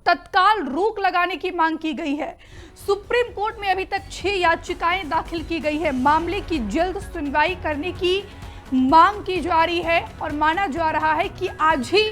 तत्काल रोक लगाने की मांग की गई है। सुप्रीम कोर्ट में अभी तक 6 याचिकाएं दाखिल की गई है। मामले की जल्द सुनवाई करने की मांग की जा रही है और माना जा रहा है कि आज ही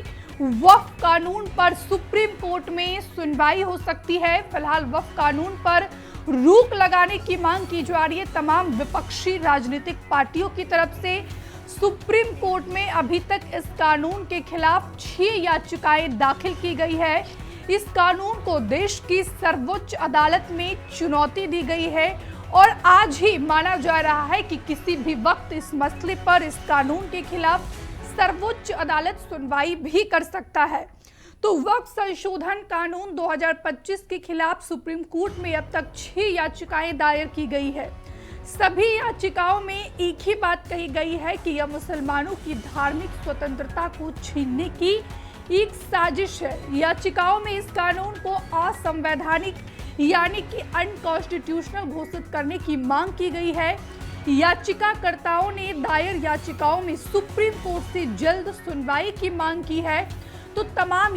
वक्फ कानून पर सुप्रीम कोर्ट में सुनवाई हो सकती है। फिलहाल वक्फ कानून पर रोक लगाने की मांग की जा रही है तमाम विपक्षी राजनीतिक पार्टियों की तरफ से। सुप्रीम कोर्ट में अभी तक इस कानून के खिलाफ 6 याचिकाएं दाखिल की गई है। इस कानून को देश की सर्वोच्च अदालत में चुनौती दी गई है और आज ही माना जा रहा है कि किसी भी वक्त इस मसले पर, इस कानून के खिलाफ सर्वोच्च अदालत सुनवाई भी कर सकता है। तो वक्फ संशोधन कानून 2025 के खिलाफ सुप्रीम कोर्ट में अब तक 6 याचिकाएं दायर की गई है। सभी याचिकाओं में एक ही बात कही गई है कि यह मुसलमानों की धार्मिक स्वतंत्रता को छीनने की एक साजिश है। याचिकाओं में इस कानून को असंवैधानिक यानी कि अनकॉन्स्टिट्यूशनल घोषित करने की मांग की गई है। याचिकाकर्ताओं ने दायर याचिकाओं में सुप्रीम कोर्ट से जल्द सुनवाई की मांग की है। तो तमाम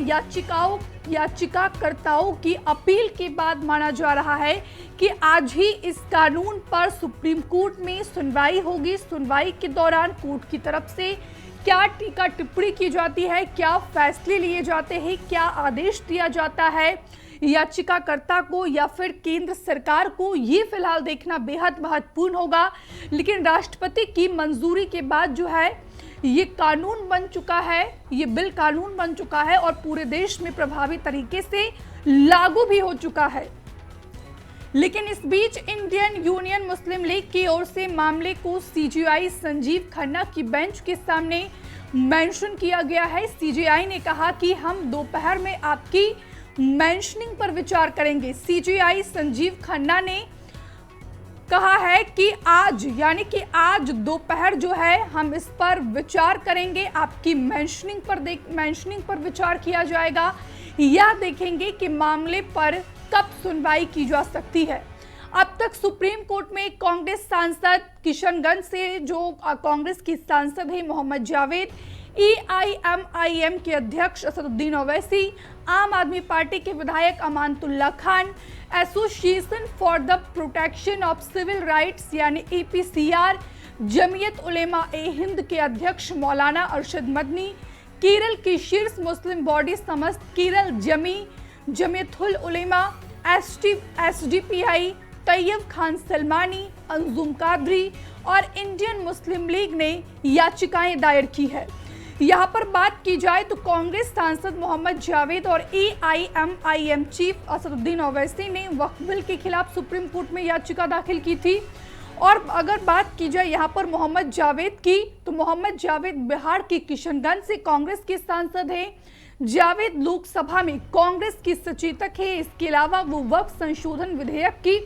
याचिकाकर्ताओं की अपील के बाद माना जा रहा है कि आज ही इस कानून पर सुप्रीम कोर्ट में सुनवाई होगी। सुनवाई के दौरान कोर्ट की तरफ से क्या टीका टिप्पणी की जाती है, क्या फैसले लिए जाते हैं, क्या आदेश दिया जाता है याचिकाकर्ता को या फिर केंद्र सरकार को, ये फिलहाल देखना बेहद महत्वपूर्ण होगा। लेकिन राष्ट्रपति की मंजूरी के बाद जो है ये कानून बन चुका है, ये बिल कानून बन चुका है और पूरे देश में प्रभावी तरीके से लागू भी हो चुका है। लेकिन इस बीच इंडियन यूनियन मुस्लिम लीग की ओर से मामले को सीजेआई संजीव खन्ना की बेंच के सामने मेंशन किया गया है। सीजेआई ने कहा कि हम दोपहर में आपकी मेंशनिंग पर विचार करेंगे। सीजेआई संजीव खन्ना ने कहा है कि आज यानी कि आज दोपहर जो है हम इस पर विचार करेंगे, आपकी मेंशनिंग पर विचार किया जाएगा या देखेंगे कि मामले पर कब सुनवाई की जा सकती है। अब तक सुप्रीम कोर्ट में कांग्रेस सांसद किशनगंज से जो कांग्रेस की सांसद है मोहम्मद जावेद, एआईएमआईएम के अध्यक्ष असदुद्दीन ओवैसी, आम आदमी पार्टी के विधायक Amanatullah Khan, association for the protection of civil rights यानी एपीसीआर, जमीयत उलेमा ए हिंद के अध्यक्ष मौलाना अरशद मदनी, केरल की शीर्ष मुस्लिम बॉडी समस्त केरल जमीयतुल उलेमा, एसडीपीआई, तैयब खान सलमानी, अंजुम कादरी और इंडियन मुस्लिम लीग ने याचिकाएं दायर की है। यहाँ पर बात की जाए तो कांग्रेस सांसद मोहम्मद जावेद और एआईएमआईएम चीफ असदुद्दीन ओवैसी ने वक्फ बिल के खिलाफ सुप्रीम कोर्ट में याचिका दाखिल की थी। और अगर बात की जाए यहाँ पर मोहम्मद जावेद की, तो मोहम्मद जावेद बिहार के किशनगंज से कांग्रेस के सांसद हैं। जावेद लोकसभा में कांग्रेस की सचेतक है। इसके अलावा वो वक्फ संशोधन विधेयक की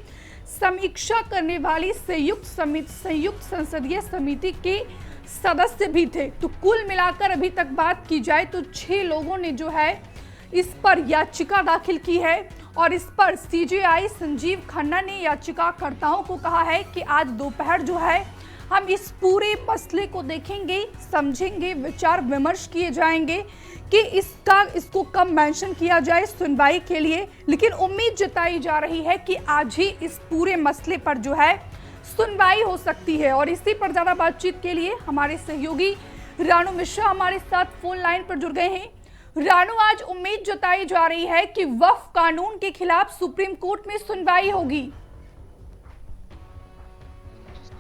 समीक्षा करने वाली संयुक्त संसदीय समिति के सदस्य भी थे। तो कुल मिलाकर अभी तक बात की जाए तो 6 लोगों ने जो है इस पर याचिका दाखिल की है और इस पर सीजेआई संजीव खन्ना ने याचिकाकर्ताओं को कहा है कि आज दोपहर जो है हम इस पूरे मसले को देखेंगे, समझेंगे, विचार विमर्श किए जाएंगे कि इसको कब मेंशन किया जाए सुनवाई के लिए। लेकिन उम्मीद जताई जा रही है कि आज ही इस पूरे मसले पर जो है सुनवाई हो सकती है। और इसी पर ज्यादा बातचीत के लिए हमारे सहयोगी रानू मिश्रा हमारे साथ फोन लाइन पर जुड़ गए हैं। रानू, आज उम्मीद जताई जा रही है कि वक्फ कानून के खिलाफ सुप्रीम कोर्ट में सुनवाई होगी।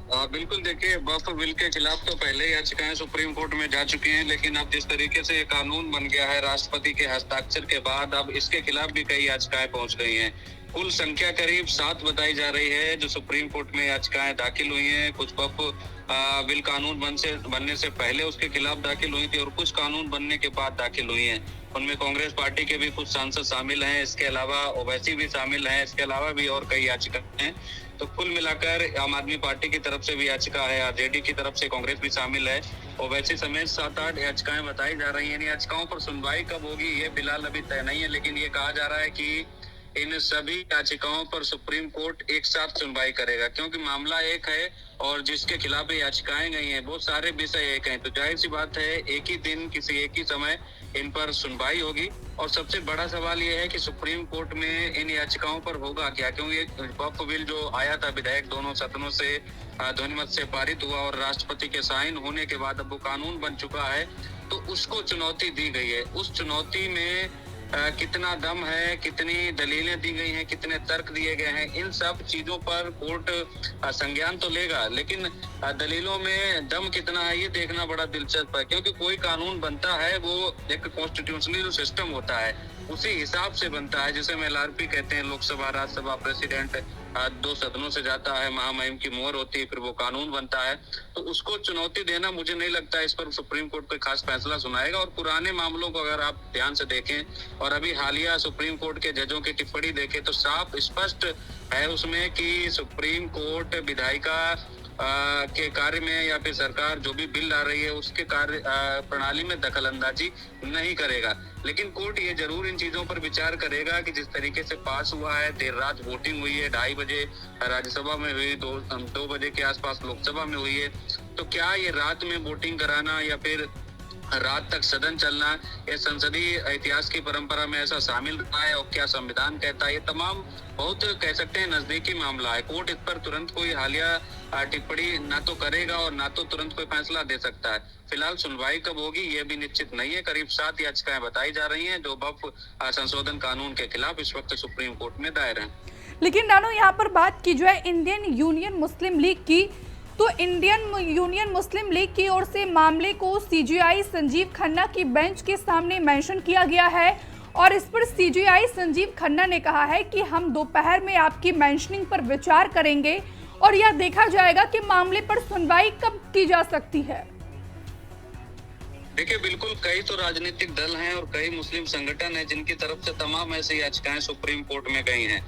बिल्कुल, देखिए वक्फ बिल के खिलाफ तो पहले याचिकाएं सुप्रीम कोर्ट में जा चुकी हैं, लेकिन अब जिस तरीके से ये कानून बन गया है राष्ट्रपति के हस्ताक्षर के बाद, अब इसके खिलाफ भी कई याचिकाएं पहुंच गई हैं। कुल संख्या करीब 7 बताई जा रही है जो सुप्रीम कोर्ट में याचिकाएं दाखिल हुई हैं। कुछ वक्फ बिल कानून बनने से पहले उसके खिलाफ दाखिल हुई थी और कुछ कानून बनने के बाद दाखिल हुई हैं। उनमें कांग्रेस पार्टी के भी कुछ सांसद शामिल हैं, इसके अलावा ओवैसी भी शामिल हैं, इसके अलावा भी और कई याचिकाएं हैं। तो कुल मिलाकर आम आदमी पार्टी की तरफ से भी याचिका है, आरजेडी की तरफ से कांग्रेस भी शामिल है, ओवैसी समेत 7-8 याचिकाएं बताई जा रही हैं। इन याचिकाओं पर सुनवाई कब होगी ये फिलहाल अभी तय नहीं है, लेकिन ये कहा जा रहा है कि इन सभी याचिकाओं पर सुप्रीम कोर्ट एक साथ सुनवाई करेगा, क्योंकि मामला एक है और जिसके खिलाफ याचिकाएं गई हैं वो सारे विषय एक हैं। तो जाहिर सी बात है एक ही दिन किसी एक ही समय इन पर सुनवाई होगी। और सबसे बड़ा सवाल ये है कि सुप्रीम कोर्ट में इन याचिकाओं पर होगा क्या, क्योंकि वक्फ बिल जो आया था विधेयक दोनों सदनों से ध्वनिमत से पारित हुआ और राष्ट्रपति के साइन होने के बाद अब वो कानून बन चुका है, तो उसको चुनौती दी गई है। उस चुनौती में कितना दम है, कितनी दलीलें दी गई हैं, कितने तर्क दिए गए हैं, इन सब चीजों पर कोर्ट संज्ञान तो लेगा, लेकिन दलीलों में दम कितना है ये देखना बड़ा दिलचस्प है। क्योंकि कोई कानून बनता है वो एक कॉन्स्टिट्यूशनली जो सिस्टम होता है उसी हिसाब से बनता है, जिसे हम LRP कहते हैं, लोकसभा राज्यसभा प्रेसिडेंट, दो सदनों से जाता है, महामहिम की मोहर होती है, फिर वो कानून बनता है। तो उसको चुनौती देना, मुझे नहीं लगता इस पर सुप्रीम कोर्ट कोई खास फैसला सुनाएगा। और पुराने मामलों को अगर आप ध्यान से देखें और अभी हालिया सुप्रीम कोर्ट के जजों की टिप्पणी देखें तो साफ स्पष्ट है उसमें कि सुप्रीम कोर्ट विधायिका के कार्य में या फिर सरकार जो भी बिल ला रही है उसके कार्य प्रणाली में दखल अंदाजी नहीं करेगा। लेकिन कोर्ट ये जरूर इन चीजों पर विचार करेगा कि जिस तरीके से पास हुआ है, देर रात वोटिंग हुई है, 2:30 बजे राज्यसभा में हुई, 2 बजे के आसपास लोकसभा में हुई है, तो क्या ये रात में वोटिंग कराना या फिर रात तक सदन चलना, ये संसदीय इतिहास की परंपरा में ऐसा शामिल रहा है और क्या संविधान कहता है, ये तमाम बहुत कह सकते हैं नजदीकी मामला है। कोर्ट इस पर तुरंत कोई हालिया टिप्पणी ना तो करेगा और ना तो तुरंत कोई फैसला दे सकता है। फिलहाल सुनवाई कब होगी ये भी निश्चित नहीं है। करीब 7 याचिकाएं बताई जा रही हैं जो वक्फ संशोधन कानून के खिलाफ इस वक्त सुप्रीम कोर्ट में दायर हैं। लेकिन नानो, यहाँ पर बात की जाए इंडियन यूनियन मुस्लिम लीग की, तो इंडियन यूनियन मुस्लिम लीग की ओर से मामले को CJI संजीव खन्ना की बेंच के सामने मेंशन किया गया है और इस पर CJI संजीव खन्ना ने कहा है कि हम दोपहर में आपकी मेंशनिंग पर विचार करेंगे और यह देखा जाएगा कि मामले पर सुनवाई कब की जा सकती है। देखिए, बिल्कुल कई तो राजनीतिक दल हैं और कई मुस्लिम संगठन हैं जिनकी तरफ से तमाम ऐसी याचिकाएं सुप्रीम कोर्ट में गई हैं।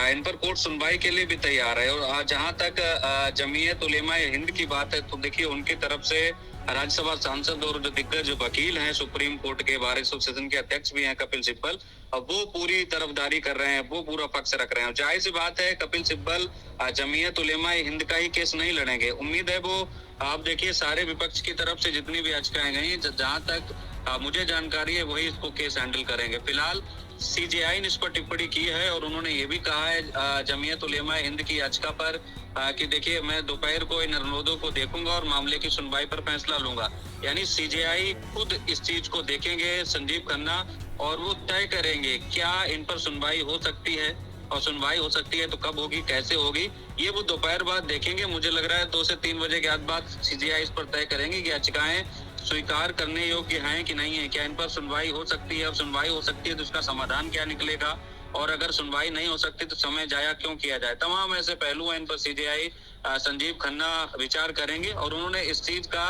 इन पर कोर्ट सुनवाई के लिए भी तैयार है। और जहां तक जमीयत उलेमा हिंद की बात है तो देखिए उनकी तरफ से राज्यसभा सांसद और जो दिग्गज वकील हैं सुप्रीम कोर्ट के, बार एसोसिएशन के अध्यक्ष भी हैं कपिल सिब्बल, वो पूरी तरफदारी कर रहे हैं, वो पूरा पक्ष रख रहे हैं। जाहिर सी बात है कपिल सिब्बल जमीयत उलेमा हिंद का ही केस नहीं लड़ेंगे। उम्मीद है वो, आप देखिए सारे विपक्ष की तरफ से जितनी भी याचिकाएं गई, जहां तक मुझे जानकारी है वही इसको केस हैंडल करेंगे। फिलहाल CJI ने इस पर टिप्पणी की है और उन्होंने ये भी कहा है जमीयत उलेमा हिंद की याचिका पर कि देखिए मैं दोपहर को इन अनुरोधों को देखूंगा और मामले की सुनवाई पर फैसला लूंगा। यानी CJI खुद इस चीज को देखेंगे संजीव खन्ना और वो तय करेंगे क्या इन पर सुनवाई हो सकती है, और सुनवाई हो सकती है तो कब होगी, कैसे होगी, ये वो दोपहर बाद देखेंगे। मुझे लग रहा है 2 से 3 बजे के बाद CJI इस पर तय करेंगे कि याचिकाएं स्वीकार करने योग्य हैं कि नहीं है, क्या इन पर सुनवाई हो सकती है। अब सुनवाई हो सकती है तो इसका समाधान क्या निकलेगा, और अगर सुनवाई नहीं हो सकती तो समय जाया क्यों किया जाए। तमाम ऐसे पहलू हैं, इन पर CJI संजीव खन्ना विचार करेंगे और उन्होंने इस चीज का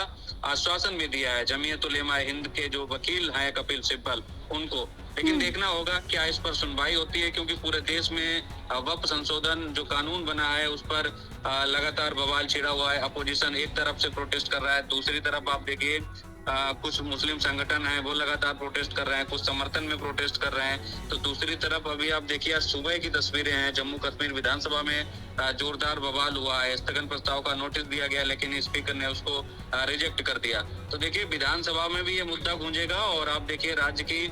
आश्वासन भी दिया है जमीयत उलेमा हिंद के जो वकील हैं कपिल सिब्बल उनको। लेकिन देखना होगा क्या इस पर सुनवाई होती है, क्योंकि पूरे देश में वक्फ संशोधन जो कानून बना है उस पर लगातार बवाल छिड़ा हुआ है। अपोजिशन एक तरफ से प्रोटेस्ट कर रहा है, दूसरी तरफ आप देखिए कुछ मुस्लिम संगठन हैं वो लगातार प्रोटेस्ट कर रहे हैं, कुछ समर्थन में प्रोटेस्ट कर रहे हैं। तो दूसरी तरफ अभी आप देखिए आज सुबह की तस्वीरें हैं, जम्मू कश्मीर विधानसभा में जोरदार बवाल हुआ है। स्थगन प्रस्ताव का नोटिस दिया गया लेकिन स्पीकर ने उसको रिजेक्ट कर दिया। तो देखिए विधानसभा में भी ये मुद्दा गूंजेगा और आप देखिए राज्य की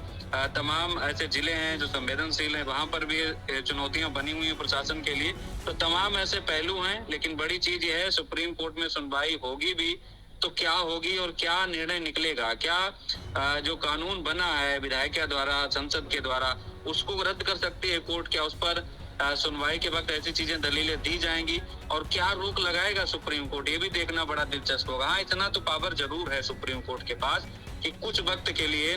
तमाम ऐसे जिले हैं जो संवेदनशील हैं, वहां पर भी चुनौतियां बनी हुई हैं प्रशासन के लिए। तो तमाम ऐसे पहलू हैं, लेकिन बड़ी चीज ये है सुप्रीम कोर्ट में सुनवाई होगी भी तो क्या होगी और क्या निर्णय निकलेगा। क्या जो कानून बना है विधायिका द्वारा, संसद के द्वारा, उसको रद्द कर सकती है कोर्ट, क्या उस पर सुनवाई के वक्त ऐसी चीजें दलीलें दी जाएंगी, और क्या रोक लगाएगा सुप्रीम कोर्ट, ये भी देखना बड़ा दिलचस्प होगा। हाँ, इतना तो पावर जरूर है सुप्रीम कोर्ट के पास कि कुछ वक्त के लिए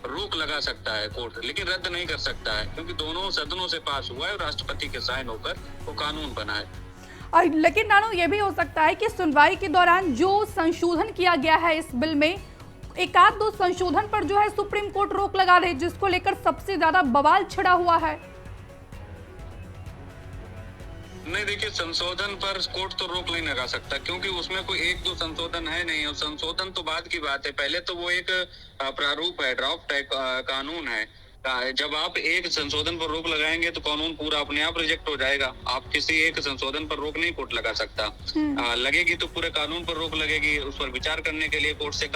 रोक लगा सकता है कोर्ट, लेकिन रद्द नहीं कर सकता है, क्योंकि दोनों सदनों से पास हुआ है और राष्ट्रपति के साइन होकर वो कानून बना है। और लेकिन नानो, ये भी हो सकता है कि सुनवाई के दौरान जो संशोधन किया गया है इस बिल में, एक आध दो संशोधन पर जो है सुप्रीम कोर्ट रोक लगा रहे, जिसको लेकर सबसे ज्यादा बवाल छिड़ा हुआ है। नहीं, देखिए संशोधन पर कोर्ट तो रोक नहीं लगा सकता, क्योंकि उसमें कोई 1-2 संशोधन है नहीं, और संशोधन तो बाद की बात है। पहले तो वो एक प्रारूप है, ड्राफ्ट टाइप कानून है। जब आप एक संशोधन पर रोक लगाएंगे तो कानून पूरा अपने आप रिजेक्ट हो जाएगा। आप किसी एक संशोधन पर रोक नहीं कोर्ट लगा सकता। लगेगी तो पूरे कानून पर रोक लगेगी, उस पर विचार करने के लिए कोर्ट से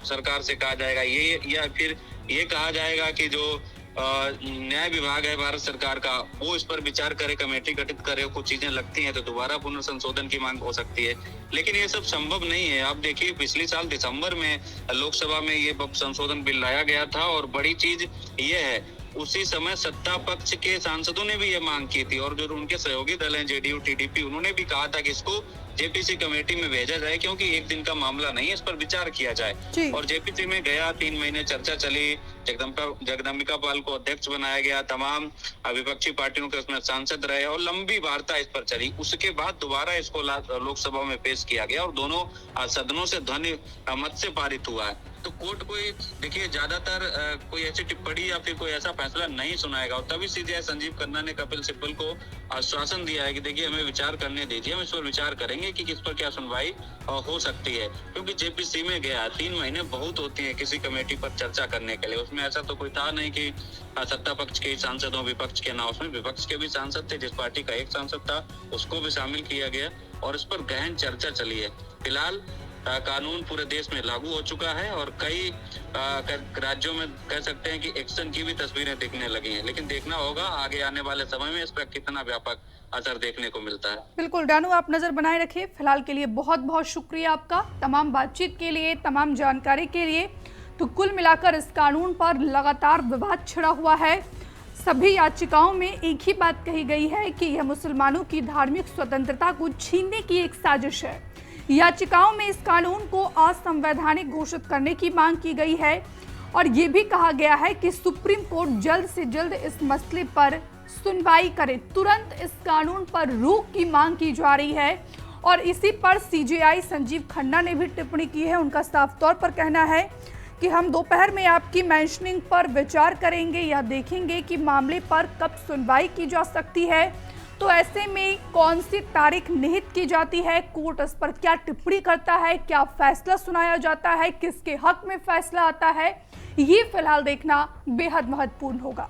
सरकार से कहा जाएगा ये, या फिर ये कहा जाएगा कि जो न्याय विभाग है भारत सरकार का, वो इस पर विचार करे, कमेटी गठित करे, कुछ चीजें लगती हैं तो दोबारा पुनर्संशोधन की मांग हो सकती है। लेकिन ये सब संभव नहीं है। आप देखिए, पिछले साल दिसंबर में लोकसभा में ये संशोधन बिल लाया गया था और बड़ी चीज ये है, उसी समय सत्ता पक्ष के सांसदों ने भी ये मांग की थी और जो उनके सहयोगी दल हैं जेडीयू टीडीपी, उन्होंने भी कहा था कि इसको जेपीसी कमेटी में भेजा जाए, क्योंकि एक दिन का मामला नहीं है, इस पर विचार किया जाए। और जेपीसी में गया, 3 महीने चर्चा चली, जगदम्बिका पाल को अध्यक्ष बनाया गया, तमाम विपक्षी पार्टियों के उसमें सांसद रहे और लंबी वार्ता इस पर चली। उसके बाद दोबारा इसको लोकसभा में पेश किया गया और दोनों सदनों से ध्वनि मत से पारित हुआ है। तो कोर्ट कोई देखिए ज्यादातर कोई ऐसी टिप्पणी या फिर कोई ऐसा फैसला नहीं सुनाएगा और तभी सीधे संजीव खन्ना ने कपिल सिब्बल को आश्वासन दिया है कि देखिए हमें विचार करने दीजिए, हम इस पर विचार करेंगे कि किस पर क्या सुनवाई हो सकती है। क्योंकि जेपीसी में गया, 3 महीने बहुत होती है किसी कमेटी पर चर्चा करने के लिए। उसमें ऐसा तो कोई था नहीं कि सत्ता पक्ष के सांसद हो, विपक्ष के ना, उसमें विपक्ष के भी सांसद थे। जिस पार्टी का एक सांसद था उसको भी शामिल किया गया और इस पर गहन चर्चा चली है। फिलहाल कानून पूरे देश में लागू हो चुका है और कई राज्यों में कह सकते हैं कि एक्शन की भी तस्वीरें दिखने लगी हैं। लेकिन देखना होगा आगे आने वाले समय में इस पर कितना व्यापक असर देखने को मिलता है। बिल्कुल डानू, आप नजर बनाए रखिए। फिलहाल के लिए बहुत बहुत शुक्रिया आपका, तमाम बातचीत के लिए, तमाम जानकारी के लिए। तो कुल मिलाकर इस कानून पर लगातार विवाद छिड़ा हुआ है। सभी याचिकाओं में एक ही बात कही गई है कि यह मुसलमानों की धार्मिक स्वतंत्रता को छीनने की एक साजिश है। याचिकाओं में इस कानून को असंवैधानिक घोषित करने की मांग की गई है और ये भी कहा गया है कि सुप्रीम कोर्ट जल्द से जल्द इस मसले पर सुनवाई करे। तुरंत इस कानून पर रोक की मांग की जा रही है और इसी पर सीजेआई संजीव खन्ना ने भी टिप्पणी की है। उनका साफ तौर पर कहना है कि हम दोपहर में आपकी मेंशनिंग पर विचार करेंगे या देखेंगे कि मामले पर कब सुनवाई की जा सकती है। तो ऐसे में कौन सी तारीख निहित की जाती है, कोर्ट इस पर क्या टिप्पणी करता है, क्या फैसला सुनाया जाता है, किसके हक में फैसला आता है, ये फिलहाल देखना बेहद महत्वपूर्ण होगा।